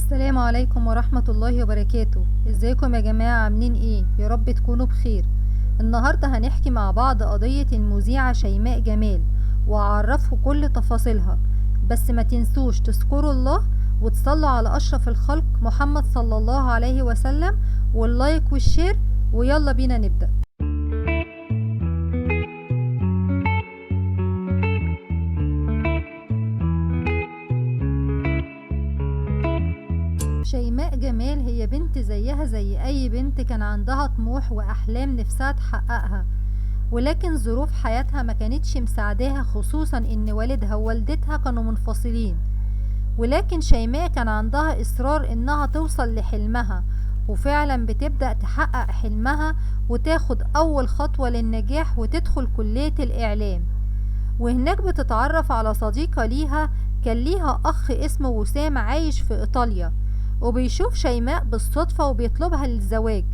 السلام عليكم ورحمة الله وبركاته. ازيكم يا جماعة؟ عاملين ايه؟ يا رب تكونوا بخير. النهاردة هنحكي مع بعض قضية المذيعة شيماء جمال وأعرفه كل تفاصيلها، بس ما تنسوش تذكروا الله وتصلوا على أشرف الخلق محمد صلى الله عليه وسلم، واللايك والشير، ويلا بينا نبدأ. شيماء جمال هي بنت زيها زي أي بنت كان عندها طموح وأحلام نفسها تحققها، ولكن ظروف حياتها ما كانتش مساعداها، خصوصا إن والدها ووالدتها كانوا منفصلين. ولكن شيماء كان عندها إصرار إنها توصل لحلمها، وفعلا بتبدأ تحقق حلمها وتاخد أول خطوة للنجاح وتدخل كلية الإعلام. وهناك بتتعرف على صديقة ليها، كان ليها أخ اسمه وسام عايش في إيطاليا، وبيشوف شيماء بالصدفة وبيطلبها للزواج.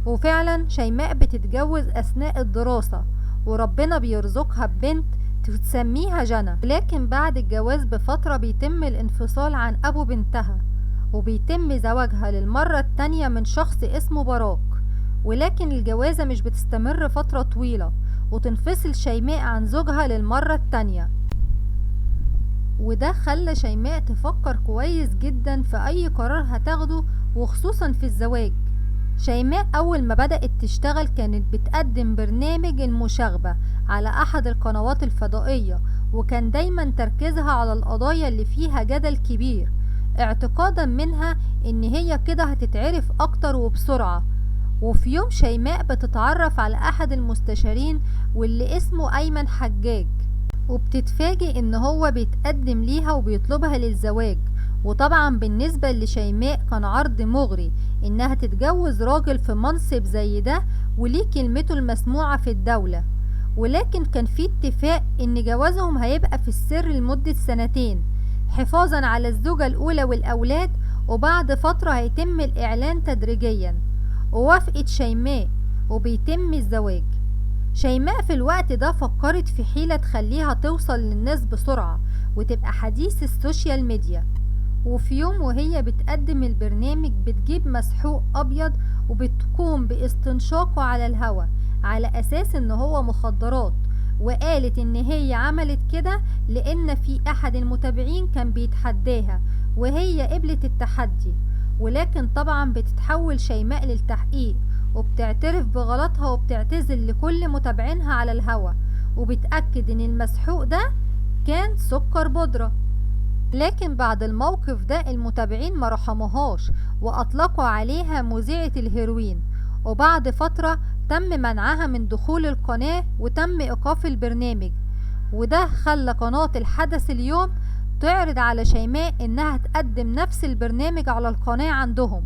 وفعلا شيماء بتتجوز أثناء الدراسة، وربنا بيرزقها ببنت تسميها جنى. لكن بعد الجواز بفترة بيتم الانفصال عن أبو بنتها، وبيتم زواجها للمرة التانية من شخص اسمه براك. ولكن الجوازة مش بتستمر فترة طويلة، وتنفصل شيماء عن زوجها للمرة التانية. وده خلى شيماء تفكر كويس جدا في أي قرار هتاخده، وخصوصا في الزواج. شيماء أول ما بدأت تشتغل كانت بتقدم برنامج المشاغبة على أحد القنوات الفضائية، وكان دايما تركيزها على القضايا اللي فيها جدل كبير، اعتقادا منها إن هي كده هتتعرف أكتر وبسرعة. وفي يوم شيماء بتتعرف على أحد المستشارين واللي اسمه أيمن حجاج، وبتتفاجئ ان هو بيتقدم ليها وبيطلبها للزواج. وطبعا بالنسبة لشيماء كان عرض مغري انها تتجوز راجل في منصب زي ده وليه كلمته المسموعة في الدولة. ولكن كان في اتفاق ان جوازهم هيبقى في السر لمدة 2 سنين، حفاظا على الزوجة الاولى والاولاد، وبعد فترة هيتم الاعلان تدريجيا. ووافقت شيماء وبيتم الزواج. شيماء في الوقت ده فكرت في حيلة تخليها توصل للناس بسرعة وتبقى حديث السوشيال ميديا. وفي يوم وهي بتقدم البرنامج بتجيب مسحوق أبيض وبتقوم باستنشاقه على الهوا على أساس إن هو مخدرات، وقالت إن هي عملت كده لأن في أحد المتابعين كان بيتحداها، وهي قبلت التحدي. ولكن طبعا بتتحول شيماء للتحقيق، وبتعترف بغلطها وبتعتذر لكل متابعينها على الهوا، وبتأكد ان المسحوق ده كان سكر بودرة. لكن بعد الموقف ده المتابعين ما رحموهاش واطلقوا عليها مذيعة الهيروين. وبعد فترة تم منعها من دخول القناة وتم ايقاف البرنامج. وده خلى قناة الحدث اليوم تعرض على شيماء انها تقدم نفس البرنامج على القناة عندهم.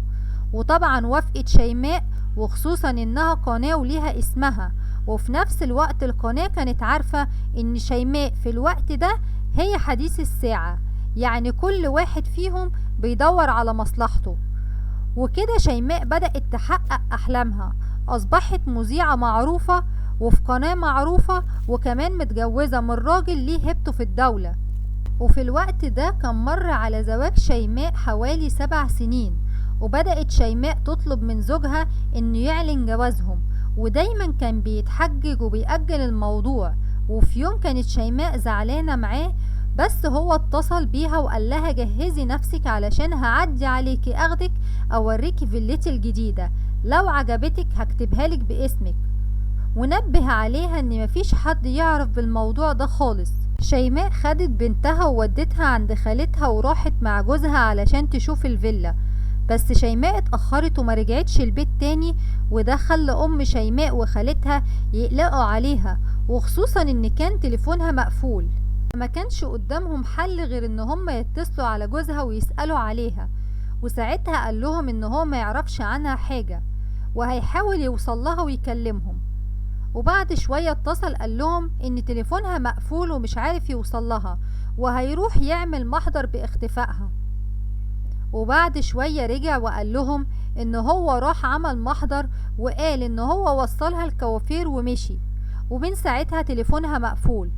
وطبعا وافقت شيماء، وخصوصا انها قناة وليها اسمها، وفي نفس الوقت القناة كانت عارفة ان شيماء في الوقت ده هي حديث الساعة، يعني كل واحد فيهم بيدور على مصلحته. وكده شيماء بدأت تحقق احلامها، اصبحت مذيعة معروفة وفي قناة معروفة، وكمان متجوزة من راجل ليه هيبته في الدولة. وفي الوقت ده كان مر على زواج شيماء حوالي 7 سنين، وبدأت شيماء تطلب من زوجها انه يعلن جوازهم، ودايما كان بيتحجج وبيأجل الموضوع. وفي يوم كانت شيماء زعلانة معاه، بس هو اتصل بيها وقال لها جهزي نفسك علشان هعدي عليكي اخدك اوريكي فيلتي الجديدة، لو عجبتك هكتبها لك باسمك. ونبه عليها ان مفيش حد يعرف بالموضوع ده خالص. شيماء خدت بنتها وودتها عند خالتها وراحت مع جوزها علشان تشوف الفيلا، بس شيماء اتأخرت وما رجعتش البيت تاني. وده خلى ام شيماء وخالتها يقلقوا عليها، وخصوصا ان كان تليفونها مقفول. ما كانش قدامهم حل غير ان هم يتصلوا على جوزها ويسألوا عليها، وساعتها قال لهم ان هو ما يعرفش عنها حاجة وهيحاول يوصلها ويكلمهم. وبعد شوية اتصل قال لهم ان تليفونها مقفول ومش عارف يوصلها، وهيروح يعمل محضر باختفائها. وبعد شوية رجع وقال لهم ان هو راح عمل محضر وقال ان هو وصلها الكوافير ومشي، ومن ساعتها تليفونها مقفول.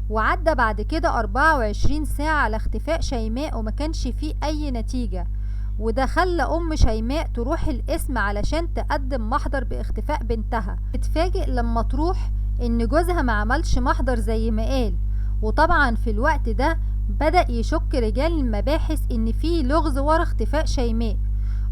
وعدى بعد كده 24 ساعة على اختفاء شيماء وما كانش فيه اي نتيجة. وده خلى ام شيماء تروح القسم علشان تقدم محضر باختفاء بنتها. اتفاجئ لما تروح ان جوزها ما عملش محضر زي ما قال. وطبعا في الوقت ده بدأ يشك رجال المباحث ان في لغز ورا اختفاء شيماء،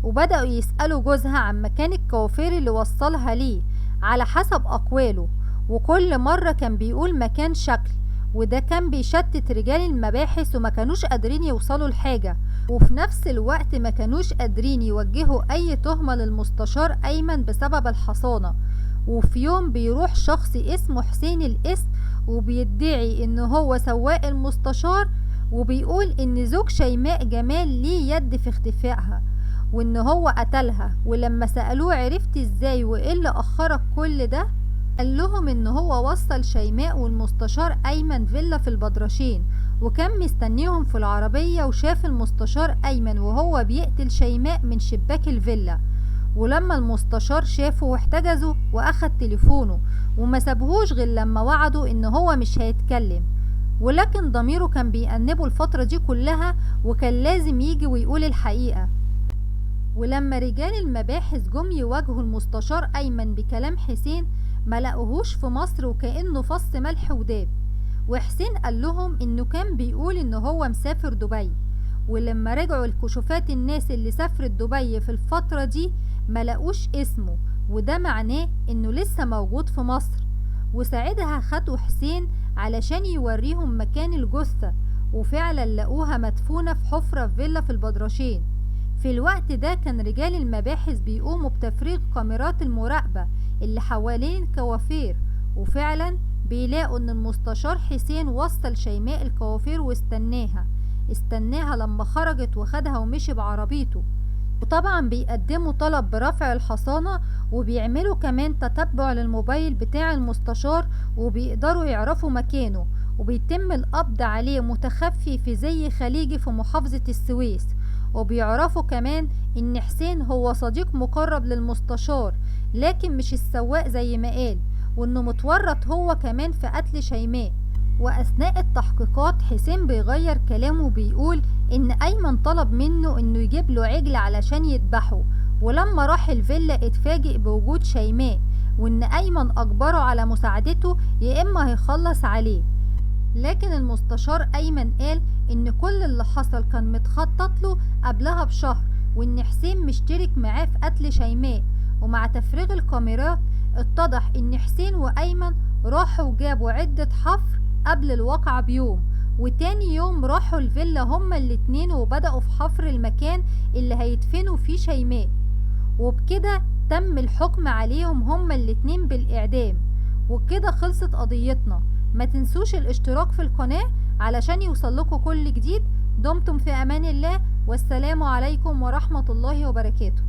وبدأوا يسألوا جوزها عن مكان الكوافير اللي وصلها ليه على حسب أقواله، وكل مرة كان بيقول مكان شكل، وده كان بيشتت رجال المباحث وما كانوش قادرين يوصلوا لحاجة. وفي نفس الوقت ما كانوش قادرين يوجهوا أي تهمة للمستشار أيمن بسبب الحصانة. وفي يوم بيروح شخص اسمه حسين القسم وبيدعي إن هو سواق المستشار، وبيقول إن زوج شيماء جمال ليه يد في اختفائها وإن هو قتلها. ولما سألوه عرفت إزاي وإيه اللي أخرك كل ده، قال لهم إن هو وصل شيماء والمستشار أيمن فيلا في البدرشين، وكان مستنيهم في العربية وشاف المستشار أيمن وهو بيقتل شيماء من شباك الفيلا. ولما المستشار شافه واحتجزه واخد تليفونه وما سابهوش غير لما وعده ان هو مش هيتكلم، ولكن ضميره كان بيأنبه الفترة دي كلها وكان لازم يجي ويقول الحقيقة. ولما رجال المباحث جم يواجهوا المستشار أيمن بكلام حسين ما لقوهوش في مصر وكأنه فص ملح وداب. وحسين قال لهم انه كان بيقول انه هو مسافر دبي، ولما رجعوا لكشوفات الناس اللي سافرت دبي في الفترة دي ما لقوش اسمه، وده معناه انه لسه موجود في مصر. وساعتها خدوا حسين علشان يوريهم مكان الجثة، وفعلا لقوها مدفونة في حفرة في فيلا في البدرشين. في الوقت ده كان رجال المباحث بيقوموا بتفريغ كاميرات المراقبة اللي حوالين الكوافير، وفعلا بيلاقوا ان المستشار حسين وصل شيماء الكوافير استناها لما خرجت وخدها ومشي بعربيته. وطبعا بيقدموا طلب برفع الحصانة، وبيعملوا كمان تتبع للموبايل بتاع المستشار وبيقدروا يعرفوا مكانه، وبيتم القبض عليه متخفي في زي خليجي في محافظة السويس. وبيعرفوا كمان ان حسين هو صديق مقرب للمستشار لكن مش السواق زي ما قال، وانه متورط هو كمان في قتل شيماء. واثناء التحقيقات حسين بيغير كلامه وبيقول ان ايمن طلب منه انه يجيب له عجل علشان يذبحه، ولما راح الفيلا اتفاجئ بوجود شيماء، وان ايمن اجبره على مساعدته يا اما هيخلص عليه. لكن المستشار ايمن قال ان كل اللي حصل كان متخطط له قبلها بشهر، وان حسين مشترك معاه في قتل شيماء. ومع تفريغ الكاميرات اتضح ان حسين وايمن راحوا وجابوا عدة حفر قبل الواقعة بيوم، وتاني يوم راحوا الفيلا هما الاتنين وبدأوا في حفر المكان اللي هيدفنوا فيه شيماء. وبكده تم الحكم عليهم هما الاتنين بالإعدام. وكده خلصت قضيتنا. ما تنسوش الاشتراك في القناة علشان يوصلكوا كل جديد. دمتم في أمان الله، والسلام عليكم ورحمة الله وبركاته.